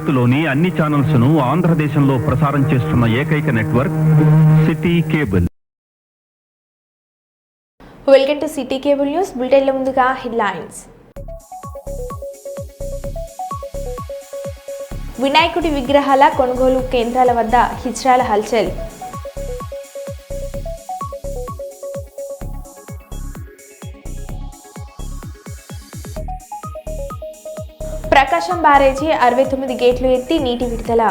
భారత్లోని అన్ని ఛానల్స్ ను ఆంధ్రదేశంలో ప్రసారం చేస్తున్న ఏకైక network city cable. Welcome to city cable news. బులెటిన్ల ముందుగా హెడ్లైన్స్. వినాయకుడి విగ్రహాల కొనుగోలు కేంద్రాల వద్ద హిజ్రాల హల్చల్. ప్రకాశం బ్యారేజీ 69 గేట్లు ఎత్తి నీటి విడుదల.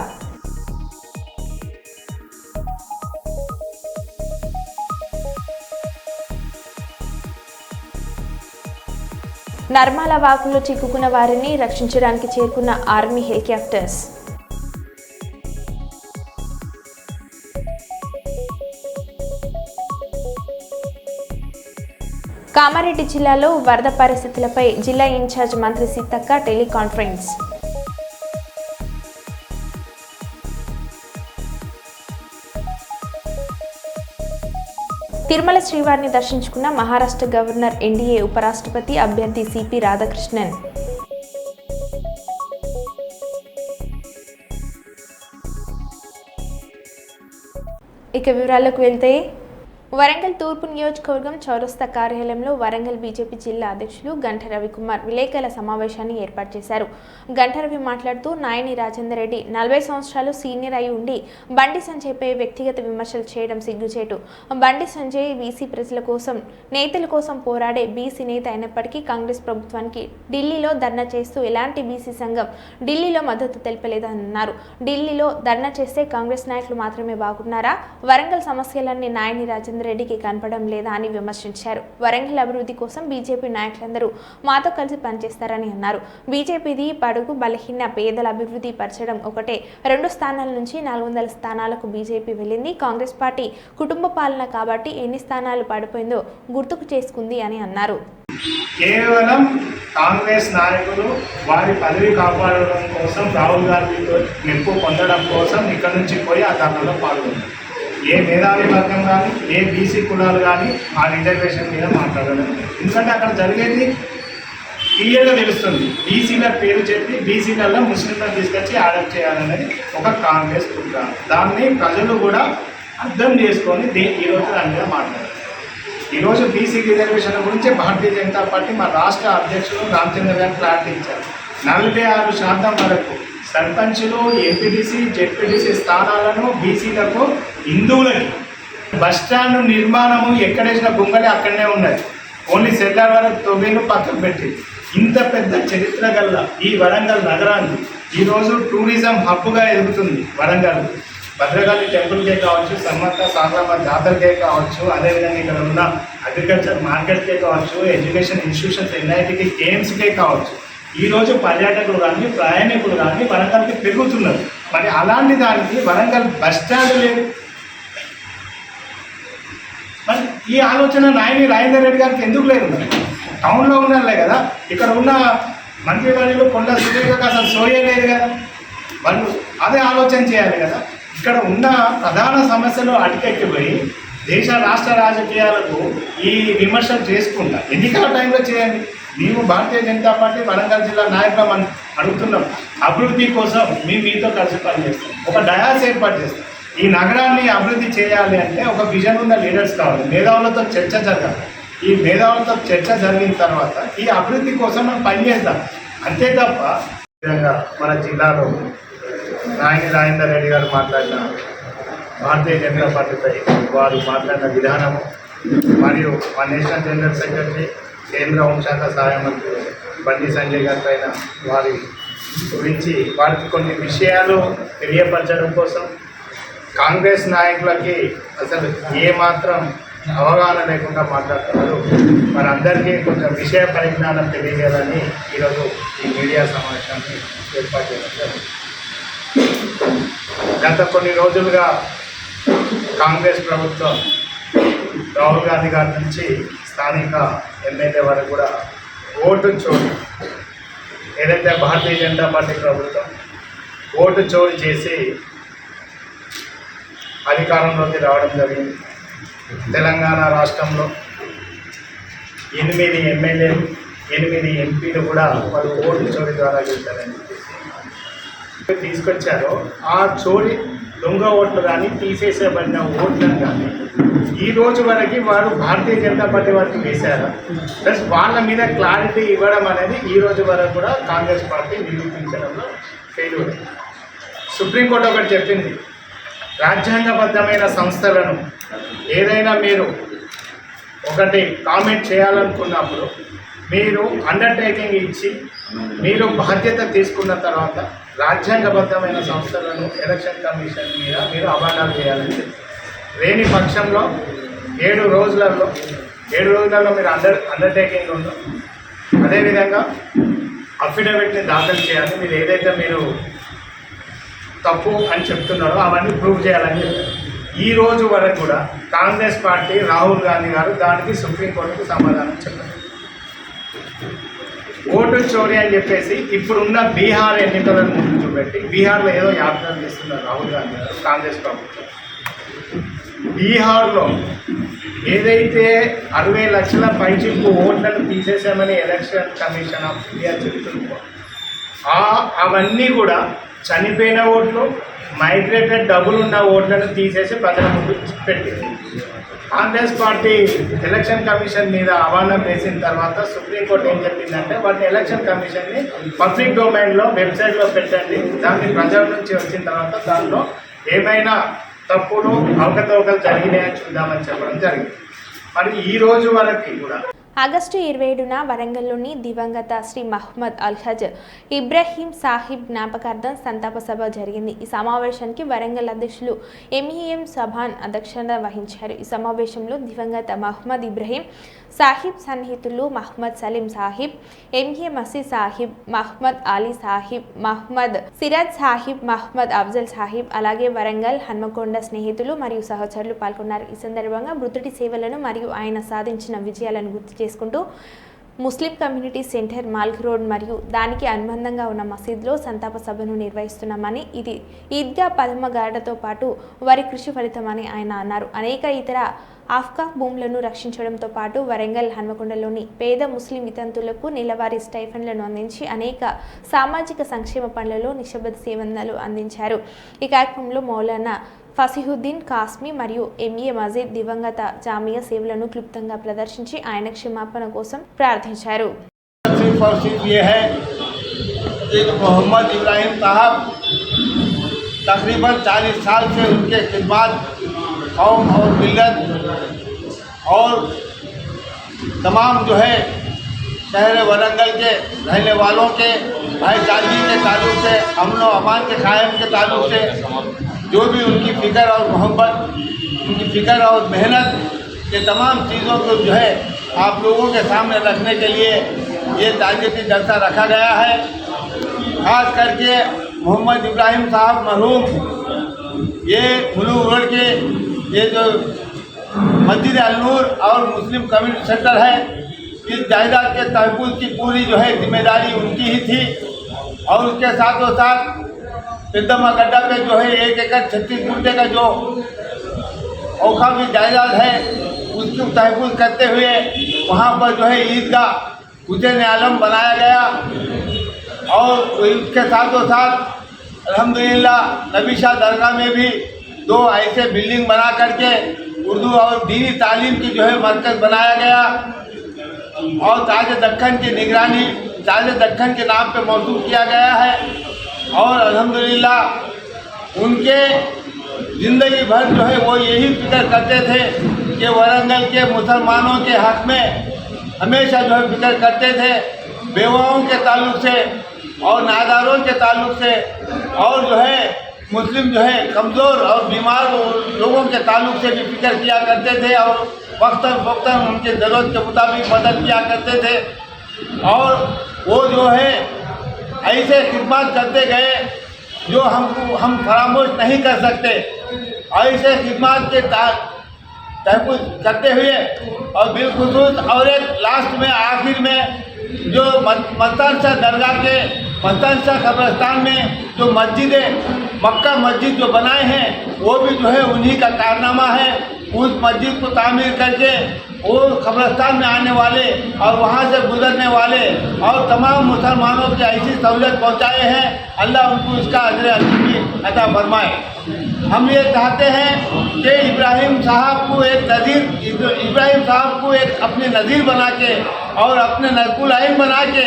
నర్మాల వాగులో చిక్కుకున్న వారిని రక్షించడానికి చేరుకున్న ఆర్మీ హెలికాప్టర్స్. కామారెడ్డి జిల్లాలో వరద పరిస్థితులపై జిల్లా ఇన్ఛార్జ్ మంత్రి సీతక్క టెలికాన్ఫరెన్స్. తిరుమల శ్రీవారిని దర్శించుకున్న మహారాష్ట్ర గవర్నర్, ఎన్డీఏ ఉపరాష్ట్రపతి అభ్యర్థి సిపి రాధాకృష్ణన్. ఇక వివరాల్లోకి వెళ్తే, వరంగల్ తూర్పు నియోజకవర్గం చౌరస్తా కార్యాలయంలో వరంగల్ బీజేపీ జిల్లా అధ్యక్షులు గంట రవికుమార్ విలేకరుల సమావేశాన్ని ఏర్పాటు చేశారు. గంట రవి మాట్లాడుతూ, నాయని రాజేందర్ రెడ్డి 40 సంవత్సరాలు సీనియర్ అయి ఉండి బండి సంజయ్పై వ్యక్తిగత విమర్శలు చేయడం సిగ్గుచేటు. బండి సంజయ్ బీసీ ప్రజల కోసం, నేతల కోసం పోరాడే బీసీ నేత అయినప్పటికీ కాంగ్రెస్ ప్రభుత్వానికి ఢిల్లీలో ధర్నా చేస్తూ ఎలాంటి బీసీ సంఘం ఢిల్లీలో మద్దతు తెలిపలేదన్నారు. ఢిల్లీలో ధర్నా చేస్తే కాంగ్రెస్ నాయకులు మాత్రమే బాగున్నారా? వరంగల్ సమస్యలన్నీ నాయని రాజేందర్ రెడ్డికి కనపడం లేదా అని విమర్శించారు. వరంగల్ అభివృద్ధి కోసం బీజేపీ నాయకులందరూ మాతో కలిసి పనిచేస్తారని అన్నారు. బీజేపీది బడుగు బలహీన పేదల అభివృద్ధి పరచడం ఒకటే. 2 స్థానాల నుంచి 400 స్థానాలకు బీజేపీ వెళ్ళింది. కాంగ్రెస్ పార్టీ కుటుంబ పాలన కాబట్టి ఎన్ని స్థానాలు పడిపోయిందో గుర్తుకు చేసుకుంది అని అన్నారు. కేవలం కాంగ్రెస్ నాయకులు వారి పదవి కాపాడడం కోసం, రాహుల్ గాంధీతో మెప్పు పొందడం కోసం ఇక్కడ నుంచి పోయి ఆ ధర్నాలో పాల్గొన్నారు. ఏ మేధావి వర్గం కానీ, ఏ బీసీ కులాలు కానీ ఆ రిజర్వేషన్ మీద మాట్లాడలేదు. ఎందుకంటే అక్కడ జరిగేది క్లియర్గా తెలుస్తుంది. బీసీల పేరు చెప్పి బీసీలలో ముస్లింలను తీసుకొచ్చి అడాప్ట్ చేయాలనేది ఒక కాంగ్రెస్ కుట్ర. దాన్ని ప్రజలు కూడా అర్థం చేసుకొని ఈరోజు దాని మీద మాట్లాడారు. ఈరోజు బీసీ రిజర్వేషన్ గురించి భారతీయ జనతా పార్టీ మా రాష్ట్ర అధ్యక్షులు రామచంద్ర గారు క్లారిటీ ఇచ్చారు. 46% వరకు సర్పంచులు, ఎంపీటీసీ, జెడ్పీటీసీ స్థానాలను బీసీలకు, హిందువులకి బస్టాండ్ నిర్మాణము ఎక్కడేసిన బొంగలే అక్కడనే ఉన్నది. ఓన్లీ సెటిలర్ వరకు తొవ్వేను పక్కకు పెట్టి ఇంత పెద్ద చరిత్ర గల్ల ఈ వరంగల్ నగరాన్ని ఈరోజు టూరిజం హబ్గా ఎదుగుతుంది. వరంగల్ భద్రకాళి టెంపుల్కే కావచ్చు, సమ్మక్క సారలమ్మ జాతరకే కావచ్చు, అదేవిధంగా ఇక్కడ ఉన్న అగ్రికల్చర్ మార్కెట్కే కావచ్చు, ఎడ్యుకేషన్ ఇన్స్టిట్యూషన్స్ ఎన్ఐటికి, గేమ్స్కే కావచ్చు, ఈరోజు పర్యాటకులు కానీ, ప్రయాణికులు కానీ వరంగల్కి పెరుగుతున్నారు. మరి అలాంటి దానికి వరంగల్ బస్టాండ్ లేదు. మరి ఈ ఆలోచన నాయని రాజేందర్ రెడ్డి గారికి ఎందుకు లేదు? మరి టౌన్లో ఉన్నారులే కదా, ఇక్కడ ఉన్న మంత్రివర్యులు కొండ సురేఖకు అసలు సోయే లేదు కదా. వాళ్ళు అదే ఆలోచన చేయాలి కదా. ఇక్కడ ఉన్న ప్రధాన సమస్యలు అటుకెక్కిపోయి దేశ రాష్ట్ర రాజకీయాలకు ఈ విమర్శలు చేసుకుంటా ఎన్నికల టైంలో చేయండి. మేము భారతీయ జనతా పార్టీ వరంగల్ జిల్లా నాయకులు మనం అడుగుతున్నాం, అభివృద్ధి కోసం మీతో కలిసి పనిచేస్తాం. ఒక డయాస్ ఏర్పాటు చేస్తాం. ఈ నగరాన్ని అభివృద్ధి చేయాలి అంటే ఒక విజన్ ఉన్న లీడర్స్ కావాలి. మేధావులతో చర్చ జరగాలి. ఈ మేధావులతో చర్చ జరిగిన తర్వాత ఈ అభివృద్ధి కోసం మనం పనిచేద్దాం. అంతే తప్ప విధంగా మన జిల్లాలో నాయని రాజేందర్ రెడ్డి గారు మాట్లాడిన భారతీయ జనతా పార్టీపై వారు మాట్లాడిన విధానము, మరియు మా నేషనల్ జనరల్ సెక్రటరీ, కేంద్ర హోంశాఖ సహాయ మంత్రి బండి సంజయ్ గారి పైన వారి గురించి వారికి కొన్ని విషయాలు తెలియపరచడం కోసం కాంగ్రెస్ నాయకులకి అసలు ఏమాత్రం అవగాహన లేకుండా మాట్లాడుతున్నారు. మనందరికీ కొంచెం విషయ పరిజ్ఞానం తెలియజేయాలని ఈరోజు ఈ మీడియా సమావేశాన్ని ఏర్పాటు చేయడం. గత కొన్ని రోజులుగా కాంగ్రెస్ ప్రభుత్వం రాహుల్ గాంధీ గారి నుంచి స్థానిక ఎమ్మెల్యే వరకు కూడా ఓటు చోటు, ఏదైతే భారతీయ జనతా పార్టీ ప్రభుత్వం ఓటు చోటు చేసి అధికారంలోకి రావడం జరిగింది. తెలంగాణ రాష్ట్రంలో 8 ఎమ్మెల్యేలు, 8 ఎంపీలు కూడా వాళ్ళు ఓటు చోటు ద్వారా గెలిచారని చెప్పేసి తీసుకొచ్చారో ఆ చోరీ దొంగ ఓట్లు కానీ తీసేసేబడిన ఓట్లను కానీ ఈ రోజు వరకు వారు భారతీయ జనతా పార్టీ వారికి వేశారా, ప్లస్ వాళ్ళ మీద క్లారిటీ ఇవ్వడం అనేది ఈ రోజు వరకు కూడా కాంగ్రెస్ పార్టీ నిరూపించడంలో ఫెయిల్యూర్. సుప్రీంకోర్టు ఒకటి చెప్పింది, రాజ్యాంగబద్ధమైన సంస్థలను ఏదైనా మీరు ఒకటి కామెంట్ చేయాలనుకున్నప్పుడు మీరు అండర్టేకింగ్ ఇచ్చి మీరు బాధ్యత తీసుకున్న తర్వాత రాజ్యాంగబద్ధమైన సంస్థలను ఎలక్షన్ కమిషన్ మీద మీరు అవార్డాలు చేయాలని చెప్పారు. లేని పక్షంలో 7 రోజులలో మీరు అండర్టేకింగ్ ఉందో అదేవిధంగా అఫిడవిట్ని దాఖలు చేయాలి. మీరు ఏదైతే మీరు తప్పు అని చెప్తున్నారో అవన్నీ ప్రూవ్ చేయాలని చెప్పారు. ఈ రోజు వరకు కూడా కాంగ్రెస్ పార్టీ రాహుల్ గాంధీ గారు దానికి సుప్రీంకోర్టుకు సమాధానం చెప్పారు. ఓటు చోరీ అని చెప్పేసి ఇప్పుడున్న బీహార్ ఎన్నికలను ముందు చూపెట్టి బీహార్లో ఏదో యాత్రలు చేస్తున్నారు రాహుల్ గాంధీ గారు కాంగ్రెస్ ప్రభుత్వం. బీహార్లో ఏదైతే 60 లక్షల పైచిప్పు ఓట్లను తీసేసామని ఎలక్షన్ కమిషన్ ఆఫ్ ఇండియా చెప్తుందో అవన్నీ కూడా చనిపోయిన ఓట్లు, మైగ్రేటెడ్ డబ్బులు ఉన్న ఓట్లను తీసేసి ప్రజల ముందు పెట్టింది. కాంగ్రెస్ పార్టీ ఎలక్షన్ కమిషన్ మీద అవాండం వేసిన తర్వాత సుప్రీంకోర్టు ఏం చెప్పిందంటే వాటిని ఎలక్షన్ కమిషన్ని పబ్లిక్ డొమైన్లో వెబ్సైట్లో పెట్టండి, దాన్ని ప్రజల నుంచి వచ్చిన తర్వాత దానిలో ఏమైనా తప్పులు అవకతవకలు జరిగినాయని చూద్దామని చెప్పడం జరిగింది. మరి ఈ రోజు వరకు కూడా ఆగస్టు 27న వరంగల్లోని దివంగత శ్రీ మహమ్మద్ అల్హజ్ ఇబ్రహీం సాహిబ్ జ్ఞాపకార్థం సంతాప సభ జరిగింది. ఈ సమావేశానికి వరంగల్ అధ్యక్షులు ఎంఈఎం సభాన్ అధ్యక్షత వహించారు. ఈ సమావేశంలో దివంగత మహమ్మద్ ఇబ్రహీం సాహిబ్ సన్నిహితులు మహమ్మద్ సలీం సాహిబ్, ఎంఏ మసీద్ సాహిబ్, మహమ్మద్ అలీ సాహిబ్, మహమ్మద్ సిరాజ్ సాహిబ్, మహమ్మద్ అఫ్జల్ సాహిబ్, అలాగే వరంగల్ హన్మకొండ స్నేహితులు మరియు సహచరులు పాల్గొన్నారు. ఈ సందర్భంగా మృతుడి సేవలను మరియు ఆయన సాధించిన విజయాలను గుర్తు చేసుకుంటూ ముస్లిం కమ్యూనిటీ సెంటర్ మాల్క్ రోడ్ మరియు దానికి అనుబంధంగా ఉన్న మసీద్లో సంతాప సభను నిర్వహిస్తున్నామని, ఇది ఈద్గా పదమ గార్డతో పాటు వారి కృషి ఫలితమని ఆయన అన్నారు. అనేక ఇతర ఆఫ్కా భూములను రక్షించడంతో పాటు వరంగల్ హన్మకొండలోని పేద ముస్లిం వితంతులకు నెలవారీ స్టైఫండ్లను అందించి అనేక సామాజిక సంక్షేమ పనులలో నిశ్శబ్ద సేవలు అందించారు. ఈ కార్యక్రమంలో మౌలానా ఫసిహుద్దీన్ కాస్మి మరియు ఎంఏ మజీద్ దివంగత జామియా సేవలను క్లుప్తంగా ప్రదర్శించి ఆయన క్షమాపణ కోసం ప్రార్థించారు. मोहम्मद इब्राहिम साहब तकरीबन 40 साल से उनके खिदमत कौम और मिल्लत और तमाम जो है शहर वरंगल के रहने वालों के भाईचारगी के ताल्लुक से, अमन व अमान के कायम के ताल्लुक से जो भी उनकी फ़िक्र और मोहब्बत, उनकी फ़िक्र और मेहनत, ये तमाम चीज़ों को जो है आप लोगों के सामने रखने के लिए ये ताज़ियती जलसा रखा गया है। खास करके मोहम्मद इब्राहिम साहब मरहूम ये मुलुक रोड के ये जो मस्जिद अल-नूर और मुस्लिम कम्युनिटी सेंटर है, इस जायदाद के तहफ़्फ़ुज़ की पूरी जो है जिम्मेदारी उनकी ही थी। और उसके साथों साथ पिंदमा गड्ढा पे जो है 1 एकड़ 36 गुंठे का जो औकाफी जायदाद है उसकी तहफ़्फ़ुज़ करते हुए वहाँ पर जो है ईदगाह हुसैन आलम बनाया गया। और उसके साथों साथ अल्हम्दुलिल्लाह नबी शाह दरगाह में भी 2 ऐसे बिल्डिंग बना करके उर्दू और दीनी तालीम की जो है मरकज़ बनाया गया। और ताज दक्कन की निगरानी ताज दक्कन के नाम पे मौसूल किया गया है। और अल्हम्दुलिल्लाह उनके ज़िंदगी भर जो है वो यही फिक्र करते थे कि वरंगल के मुसलमानों के हक़ में हमेशा जो है फिक्र करते थे, बेवाओं के ताल्लुक से और नादारों के ताल्लुक से, और जो है मुस्लिम जो है कमज़ोर और बीमार लोगों के ताल्लुक से भी फिक्र किया करते थे और वक्तन फ़ौक्तन उनके ज़रूरत के मुताबिक मदद किया करते थे। और वो जो है ऐसे खिदमत करते गए जो हम फरामोश नहीं कर सकते। ऐसे खिदमत के तहफ़्फ़ुज़ करते हुए और बिलखुसूस और एक लास्ट में आखिर में जो मस्तान शाह दरगाह के मस्तान शाह कब्रिस्तान में जो मस्जिद मक्का मस्जिद जो बनाए हैं वो भी जो है उन्हीं का कारनामा है। उस मस्जिद को तामीर करके वो कब्रिस्तान में आने वाले और वहाँ से गुजरने वाले और तमाम मुसलमानों की ऐसी सहूलियत पहुँचाए हैं, अल्लाह उनको इसका अजर अज़ीम अता फरमाए। हम ये चाहते हैं कि इब्राहिम साहब को एक अपने नज़ीर बना के और अपने नज़कुल आइन बना के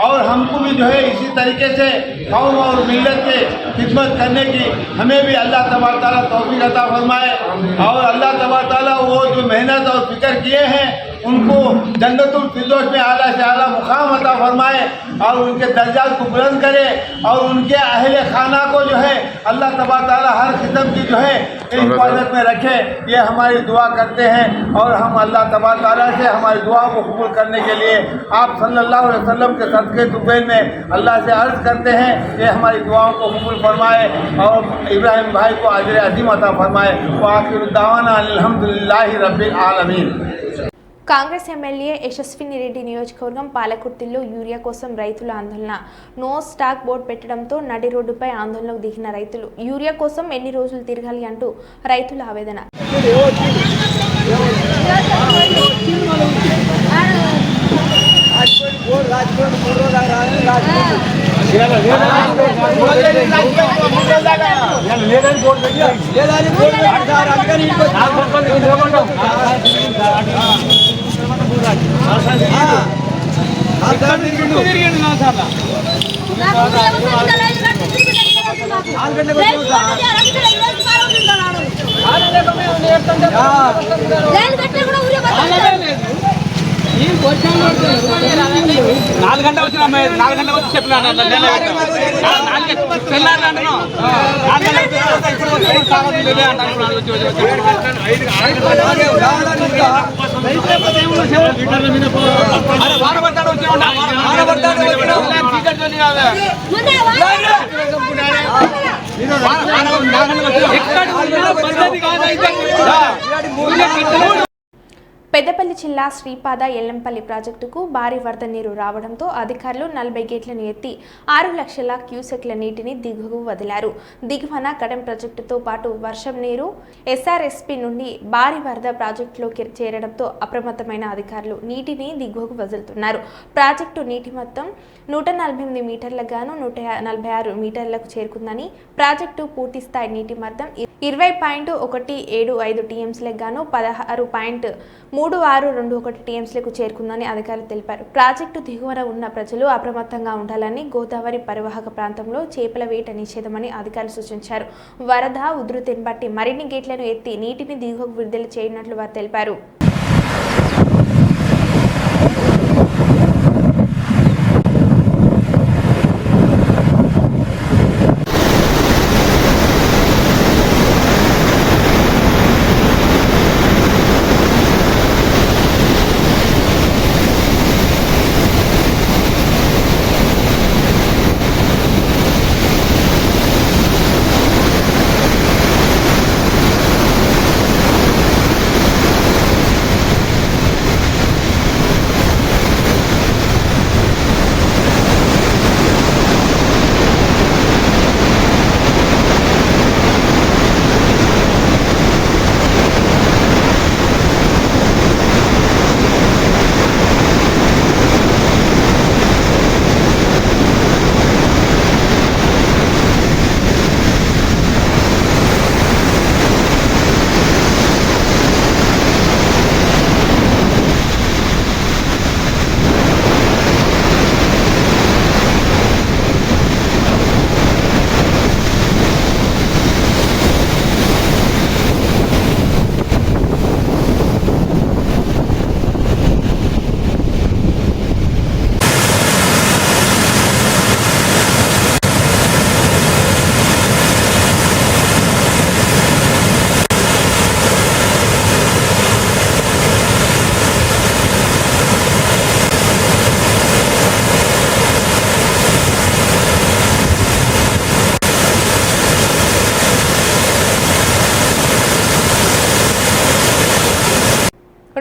और हमको भी जो है इसी तरीके से कौम और मिल्लत के खिदमत करने की हमें भी अल्लाह तबारक तआला तौफीक अता फरमाए और अल्लाह तबारक तआला वो जो मेहनत और फिक्र किए हैं उनको जन्नतुल फिरदौस में आला से आला मुकाम अता फरमाए और उनके दर्जात को बुलंद करे और उनके अहले खाना को जो है अल्लाह तबारक तआला हर किस्म की जो है हिफाजत में रखे। ये हमारी दुआ करते हैं और हम अल्लाह तबारक तआला से हमारी दुआ को कबूल करने के लिए आप सल्लल्लाहु अलैहि वसल्लम के सदक़े तुफ़ैल में अल्लाह से अर्ज़ करते हैं कि हमारी दुआओं को कबूल फरमाए और इब्राहिम भाई को अजर अज़ीम अता फरमाए। व आखिरु दावाना अल्हम्दुलिल्लाहि रब्बिल आलमीन। కాంగ్రెస్ ఎమ్మెల్యే యశస్విని రెడ్డి నియోజకవర్గం పాలకుర్తిలో యూరియా కోసం రైతుల ఆందోళన. నో స్టాక్ బోర్డు పెట్టడంతో నడి రోడ్డుపై ఆందోళనకు దిగిన రైతులు. యూరియా కోసం ఎన్ని రోజులు తిరగాలి అంటూ రైతుల ఆవేదన. నాలుగు గంటలు వచ్చిన 4 గంటలకు వచ్చి చెప్పినాను పెద్దపల్లి జిల్లా శ్రీపాద ఎల్లంపల్లి ప్రాజెక్టుకు భారీ వరద నీరు రావడంతో అధికారులు 40 గేట్లను ఎత్తి 6 లక్షల క్యూసెక్ల నీటిని దిగువకు వదిలారు. దిగువన కడెం ప్రాజెక్టుతో పాటు వర్షం నీరు ఎస్ఆర్ఎస్పీ నుండి భారీ వరద ప్రాజెక్టులోకి చేరడంతో అప్రమత్తమైన అధికారులు నీటిని దిగువకు వదులుతున్నారు. ప్రాజెక్టు నీటి మొత్తం 148 మీటర్లకు గాను 146 మీటర్లకు చేరుకుందని, ప్రాజెక్టు పూర్తిస్థాయి నీటి మట్టం 20.175 టీఎంసీలకు గాను 16.3621 టీఎంసీలకు చేరుకుందని అధికారులు తెలిపారు. ప్రాజెక్టు దిగువన ఉన్న ప్రజలు అప్రమత్తంగా ఉండాలని, గోదావరి పరివాహక ప్రాంతంలో చేపల వేట నిషేధమని అధికారులు సూచించారు. వరద ఉధృతిని బట్టి మరిన్ని గేట్లను ఎత్తి నీటిని దిగువకు విడుదల చేయనున్నట్లు వారు తెలిపారు.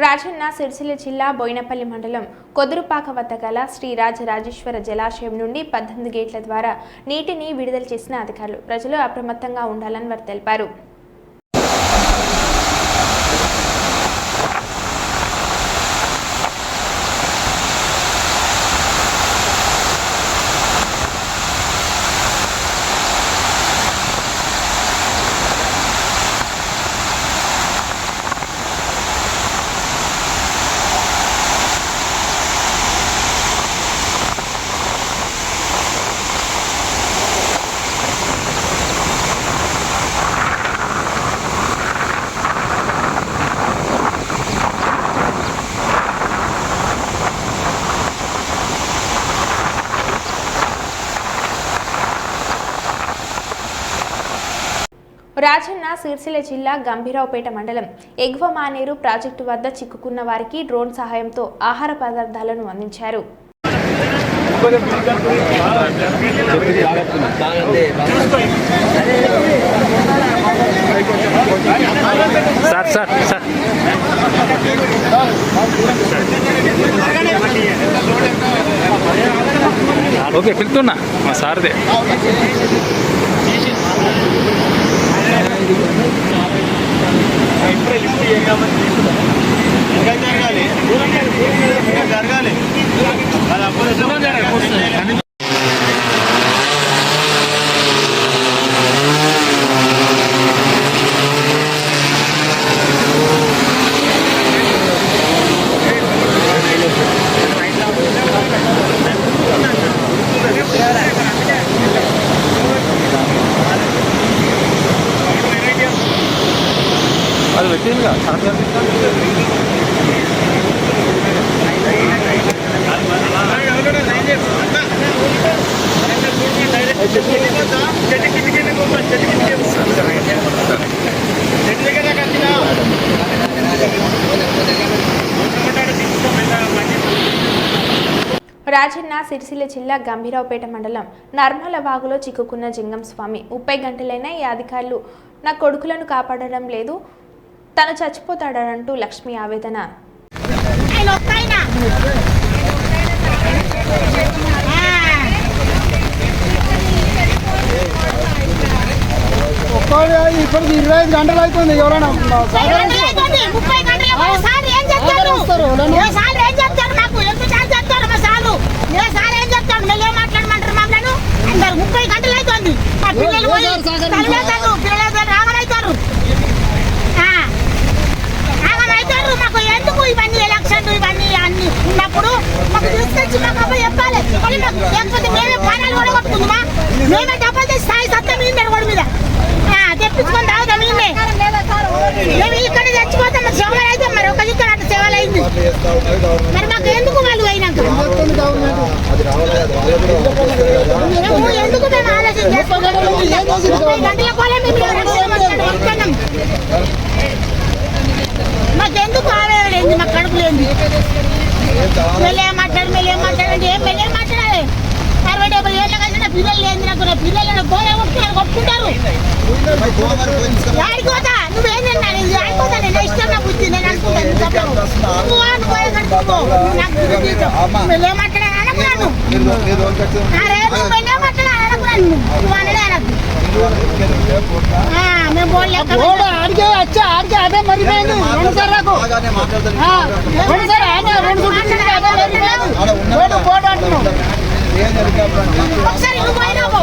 రాజన్న సిరిసిల్ల జిల్లా బోయినపల్లి మండలం కొదురుపాక వద్ద గల శ్రీ రాజరాజేశ్వర జలాశయం నుండి 18 గేట్ల ద్వారా నీటిని విడుదల చేసిన అధికారులు. ప్రజలు అప్రమత్తంగా ఉండాలని వారు తెలిపారు. రాజన్న సిరిసిల్ల జిల్లా గంభీరావుపేట మండలం ఎగువ మానేరు ప్రాజెక్టు వద్ద చిక్కుకున్న వారికి డ్రోన్ సహాయంతో ఆహార పదార్థాలను అందించారు. ఓకే పిలుతున్నా మా సార్దే. జరగాలి అది పెట్టిందిగా రాజన్న సిరిసిల్ల జిల్లా గంభీరావుపేట మండలం నర్మల వాగులో చిక్కుకున్న జింగం స్వామి 30 గంటలైనా ఈ అధికారులు నా కొడుకులను కాపాడడం లేదు, తను చచ్చిపోతాడంటూ లక్ష్మి ఆవేదన. ఇప్పటికి 25 గంటలు అవుతుంది. ఎవరైనా మాకు ఎందుకు ఇవన్నీ ఎలక్షన్లు ఇవన్నీ అన్ని ఉన్నప్పుడు మాకు తీసుకొచ్చి మాకు అబ్బాయి చెప్పాలి. లేకపోతే మేమే పానాలు కూడా కొట్టుకుందామా, మేమే డబ్బులు తెచ్చి స్థాయి సత్తా మీద గొడవ మీద తెప్పించుకొని తాగుతాం. మేము ఇక్కడ చచ్చిపోతాం, మరి సేవలు అయితే మరి ఒక ఇక్కడ అట్లా సేవలు అయింది. మరి మాకు ఎందుకు వాళ్ళు అయినాక మేము ఎందుకు మేము ఆలోచన చేసుకోగలం. గంటల కోలే మేము మాకెందుకు ఆవేదన ఏంది, మాకు కడుపు లేంది. మెల్లేం మాట్లాడండి ఏం మెల్లేం మాట్లాడాలి. 60-70 ఏళ్ళ కలిసిన పిల్లలు లేని నాకు పిల్లలను పోయే కొట్టుకుంటారు. ఆడిపోతా నువ్వేందన్నా ఆడిపోతా నేను ఇష్టం నా బుద్ధి నేను అనుకుంటాను. మెల్లేం మాట్లాడాలి అనుకున్నాను. మెల్లేం మాట్లాడాలి అనుకున్నాను. నువ్వు అనడే అనకు. మేము పోలే ఆడికే వచ్చా ఆడికే అదే మరిపోయింది. రెండుసార్లు ఒకసారి నువ్వు పోయినావు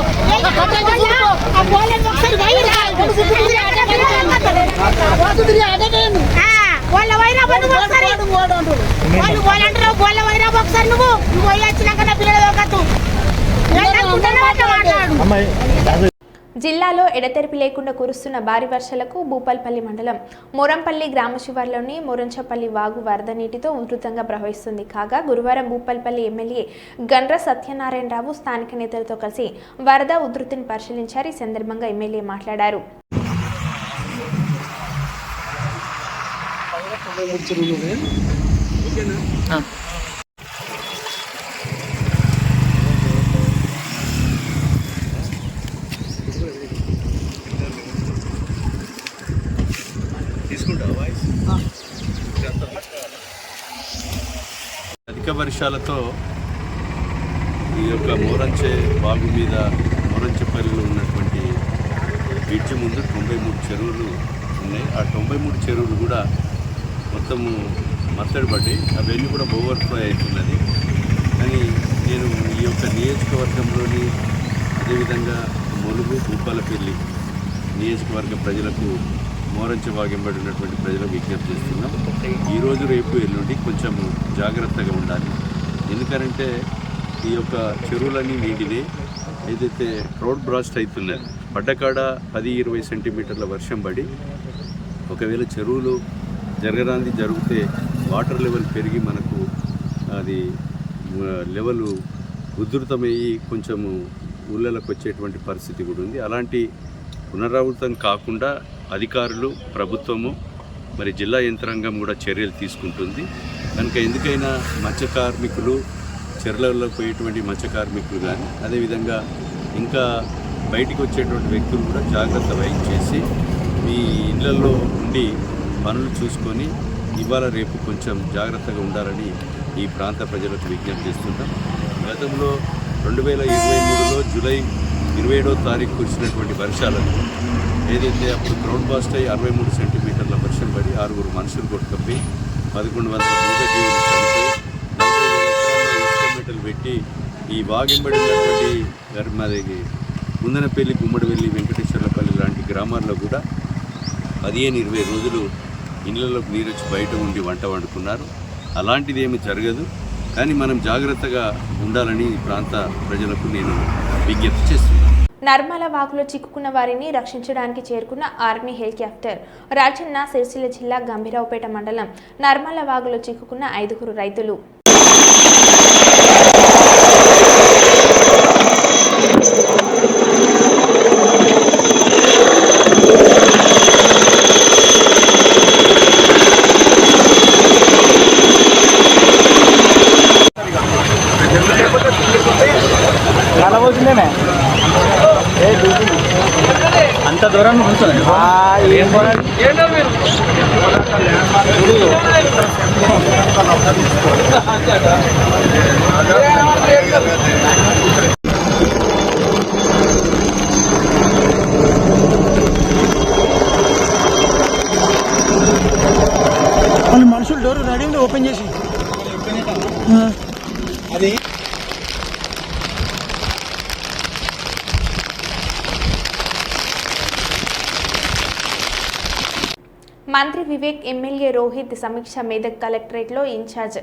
వాళ్ళ వైరాబాను ఒకసారి వాళ్ళు పోలంటారు. వాళ్ళ వైరాబు ఒకసారి నువ్వు పోయి వచ్చినాక నా పిల్లలు దొరకద్దు మాట్లాడు. జిల్లాలో ఎడతెరిపి లేకుండా కురుస్తున్న భారీ వర్షాలకు భూపాల్పల్లి మండలం మోరంపల్లి గ్రామ శివార్లోని మోరంచపల్లి వాగు వరద నీటితో ఉధృతంగా ప్రవహిస్తుంది. కాగా గురువారం భూపాల్పల్లి ఎమ్మెల్యే గండ్ర సత్యనారాయణరావు స్థానిక నేతలతో కలిసి వరద ఉధృతిని పరిశీలించారు. ఈ సందర్భంగా ఎమ్మెల్యే మాట్లాడారు. అధిక వర్షాలతో ఈ యొక్క మోరంచె వాగు మీద మోరంచెపల్లిలో ఉన్నటువంటి బ్రిడ్జ్ ముందు 93 చెరువులు ఉన్నాయి. ఆ 93 చెరువులు కూడా మొత్తము మత్తడి పడ్డాయి. అవన్నీ కూడా ఓవర్ఫ్లో అవుతున్నది. కానీ నేను ఈ యొక్క నియోజకవర్గంలోని అదేవిధంగా ములుగు భూపాలపల్లి నియోజకవర్గ ప్రజలకు మోరంచె వాగెంబడి ఉన్నటువంటి ప్రజలకు విజ్ఞప్తి చేస్తున్నాం. ఈరోజు రేపు ఎల్లుండి కొంచెం జాగ్రత్తగా ఉండాలి. ఎందుకంటే ఈ యొక్క చెరువులన్నీ నీటిని ఏదైతే రోడ్ బ్రాస్ట్ అవుతున్నది పడ్డకాడ 10-20 సెంటీమీటర్ల వర్షం పడి ఒకవేళ చెరువులు జరగరాంది జరిగితే వాటర్ లెవెల్ పెరిగి మనకు అది లెవెల్ ఉధృతమయ్యి కొంచెము ఊళ్ళలోకి వచ్చేటువంటి పరిస్థితి కూడా ఉంది. అలాంటి పునరావృతం కాకుండా అధికారులు, ప్రభుత్వము, మరి జిల్లా యంత్రాంగం కూడా చర్యలు తీసుకుంటుంది. కనుక ఎందుకైనా మత్స్య కార్మికులు, చెర్లలో పోయేటువంటి మత్స్య కార్మికులు కానీ, అదేవిధంగా ఇంకా బయటికి వచ్చేటువంటి వ్యక్తులు కూడా జాగ్రత్త వహించేసి మీ ఇళ్లలో ఉండి పనులు చూసుకొని ఇవాళ రేపు కొంచెం జాగ్రత్తగా ఉండాలని ఈ ప్రాంత ప్రజలకు విజ్ఞప్తి చేస్తుంటాం. గతంలో 2023లో జూలై 27వ తారీఖు కురిసినటువంటి వర్షాలను ఏదైతే అప్పుడు క్రౌడ్ బాస్ట్ అయ్యి 63 సెంటీమీటర్ల వర్షం పడి 6 మనుషులు కొట్టుకపోయి 1100 మూగజీవులు చనిపోయి 40,000 ఎకరాల్లో పెట్టి ఈ వాగింబడి ఉన్నటువంటి మాది ముందనపల్లి, గుమ్మడివెల్లి, వెంకటేశ్వరపల్లి లాంటి గ్రామాల్లో కూడా 15-20 రోజులు ఇళ్లలోకి నీరు వచ్చి బయట ఉండి వంట వండుకున్నారు. అలాంటిది ఏమీ జరగదు, కానీ మనం జాగ్రత్తగా ఉండాలని ఈ ప్రాంత ప్రజలకు నేను విజ్ఞప్తి చేస్తున్నాను. నర్మల వాగులో చిక్కుకున్న వారిని రక్షించడానికి చేరుకున్న ఆర్మీ హెలికాప్టర్ రాజన్న సిరిసిల్ల జిల్లా గంభీరావుపేట మండలం నర్మల వాగులో చిక్కుకున్న 5 రైతులు. అంత దూరం కూర్చోండి. వాళ్ళు మనుషులు డోర్ రెడీ ఉంది, ఓపెన్ చేసి అది మంత్రి వివేక్, ఎమ్మెల్యే రోహిత్ సమీక్ష మేదక్ కలెక్టరేట్లో ఇన్ఛార్జ్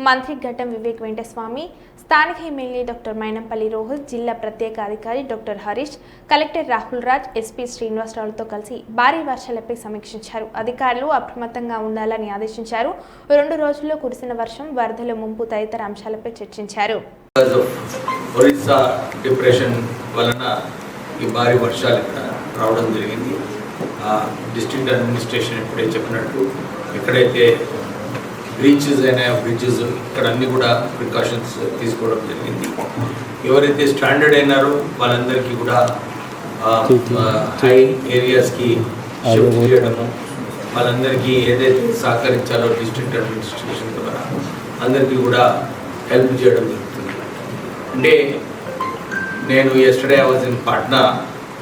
మంత్రి ఘట్టం వివేక్ వెంకటస్వామి, స్థానిక ఎమ్మెల్యే డాక్టర్ మైనంపల్లి రోహిత్, జిల్లా ప్రత్యేక అధికారి doctor Harish, collector Rahul Raj, SP శ్రీనివాసరావులతో కలిసి భారీ వర్షాలపై సమీక్షించారు. అధికారులు అప్రమత్తంగా ఉండాలని ఆదేశించారు. 2 రోజుల్లో కురిసిన వర్షం, వరదల ముంపు తదితర అంశాలపై చర్చించారు. ఒరిస్సా డిప్రెషన్ వలన ఈ భారీ వర్షాలు ఇక్కడ రావడం జరిగింది. డిస్ట్రిక్ట్ అడ్మినిస్ట్రేషన్ ఇప్పుడే చెప్పినట్టు ఎక్కడైతే బ్రీచెస్ అయినాయో బ్రిడ్జెస్ ఇక్కడ అన్నీ కూడా ప్రికాషన్స్ తీసుకోవడం జరిగింది. ఎవరైతే స్టాండర్డ్ అయినారో వాళ్ళందరికీ కూడా హై ఏరియాస్కి షిఫ్ట్ చేయడము, వాళ్ళందరికీ ఏదైతే సహకరించాలో డిస్ట్రిక్ట్ అడ్మినిస్ట్రేషన్ ద్వారా అందరికీ కూడా హెల్ప్ చేయడం జరుగుతుంది. అంటే నేను yesterday I was in Patna,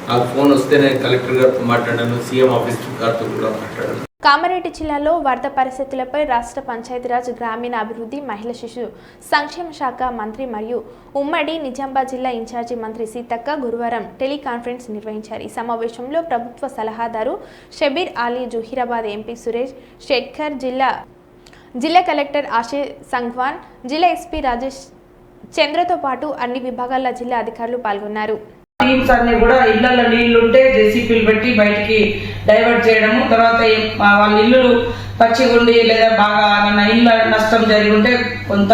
నాకు ఫోన్ వస్తే నేను కలెక్టర్ గారితో మాట్లాడాను, సీఎం ఆఫీస్ గారితో కూడా మాట్లాడాను. కామారెడ్డి జిల్లాలో వరద పరిస్థితులపై రాష్ట్ర పంచాయతీరాజ్, గ్రామీణ అభివృద్ధి, మహిళా శిశు సంక్షేమ శాఖ మంత్రి మరియు ఉమ్మడి నిజామాబాద్ జిల్లా ఇన్ఛార్జి మంత్రి సీతక్క గురువారం టెలికాన్ఫరెన్స్ నిర్వహించారు. ఈ సమావేశంలో ప్రభుత్వ సలహాదారు షబీర్ అలీ, జుహీరాబాద్ ఎంపీ సురేష్ షెట్కర్, జిల్లా కలెక్టర్ ఆశే సంఘ్వాన్, జిల్లా ఎస్పీ రాజేష్ చంద్రతో పాటు అన్ని విభాగాల జిల్లా అధికారులు పాల్గొన్నారు. టీమ్స్ అన్ని కూడా ఇళ్లలో నీళ్లుంటే జెసిపీలు పెట్టి బయటికి డైవర్ట్ చేయడము, తర్వాత వాళ్ళ ఇల్లులు పచ్చిగుండి లేదా బాగా ఏమన్నా ఇళ్ళ నష్టం జరిగి ఉంటే కొంత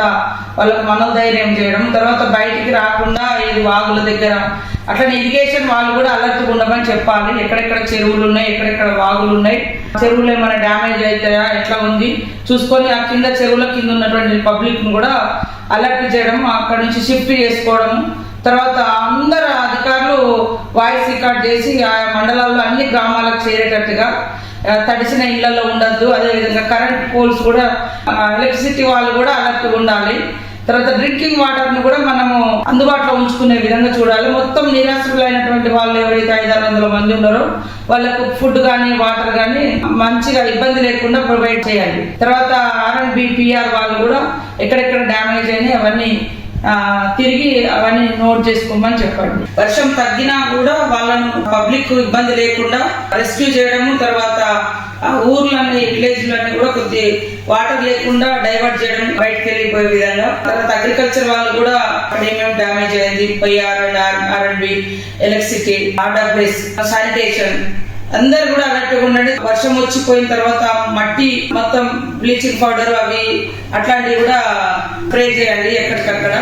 వాళ్ళకు మనోధైర్యం చేయడం, తర్వాత బయటికి రాకుండా ఏది వాగుల దగ్గర అట్లనే ఇరిగేషన్ వాళ్ళు కూడా అలర్ట్గా ఉండమని చెప్పాలి. ఎక్కడెక్కడ చెరువులు ఉన్నాయి, ఎక్కడెక్కడ వాగులు ఉన్నాయి, చెరువులు ఏమైనా డ్యామేజ్ అవుతాయా ఎట్లా ఉంది చూసుకొని ఆ కింద చెరువుల కింద ఉన్నటువంటి పబ్లిక్ ను కూడా అలర్ట్ చేయడం, అక్కడ నుంచి షిఫ్ట్ చేసుకోవడం, తర్వాత అందరు అధికారులు వాయిస్ రికార్డ్ చేసి ఆ మండలాల్లో అన్ని గ్రామాలకు చేరేటట్టుగా తడిసిన ఇళ్లలో ఉండద్దు. అదేవిధంగా కరెంట్ పోల్స్ కూడా ఎలక్ట్రిసిటీ వాళ్ళు కూడా అలర్ట్ ఉండాలి. తర్వాత డ్రింకింగ్ వాటర్ను కూడా మనము అందుబాటులో ఉంచుకునే విధంగా చూడాలి. మొత్తం నిరాశ్రులైనటువంటి వాళ్ళు ఎవరైతే 500-600 మంది ఉన్నారో వాళ్ళకు ఫుడ్ కానీ వాటర్ కానీ మంచిగా ఇబ్బంది లేకుండా ప్రొవైడ్ చేయాలి. తర్వాత R&B PR వాళ్ళు కూడా ఎక్కడెక్కడ డ్యామేజ్ అయినాయి అవన్నీ తిరిగి అవన్నీ నోట్ చేసుకోమని చెప్పండి. వర్షం తగ్గినా కూడా వాళ్ళను పబ్లిక్ ఇబ్బంది లేకుండా రెస్క్యూ చేయడము, తర్వాత ఊర్లన్నీ విలేజ్లన్నీ కూడా కొద్ది వాటర్ లేకుండా డైవర్ట్ చేయడం, బయటకు వెళ్ళిపోయే విధంగా. తర్వాత అగ్రికల్చర్ వాళ్ళు కూడా అక్కడ ఏమేమి డ్యామేజ్ అయింది, PR, R&B, electricity, RWS, sanitation అందరు కూడా అలర్ట్గా ఉండండి. వర్షం వచ్చిపోయిన తర్వాత మట్టి మొత్తం బ్లీచింగ్ పౌడర్ అవి అట్లాంటివి కూడా స్ప్రే చేయండి ఎక్కడికక్కడ.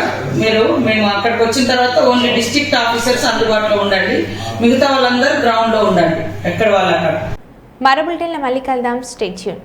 మేము అక్కడికి వచ్చిన తర్వాత ఓన్లీ డిస్ట్రిక్ట్ ఆఫీసర్స్ అందుబాటులో ఉండండి, మిగతా వాళ్ళందరూ గ్రౌండ్ లో ఉండండి ఎక్కడ వాళ్ళు అక్కడ. మరో బులెటిన్లో మళ్ళీ కలుద్దాం. Stay tune.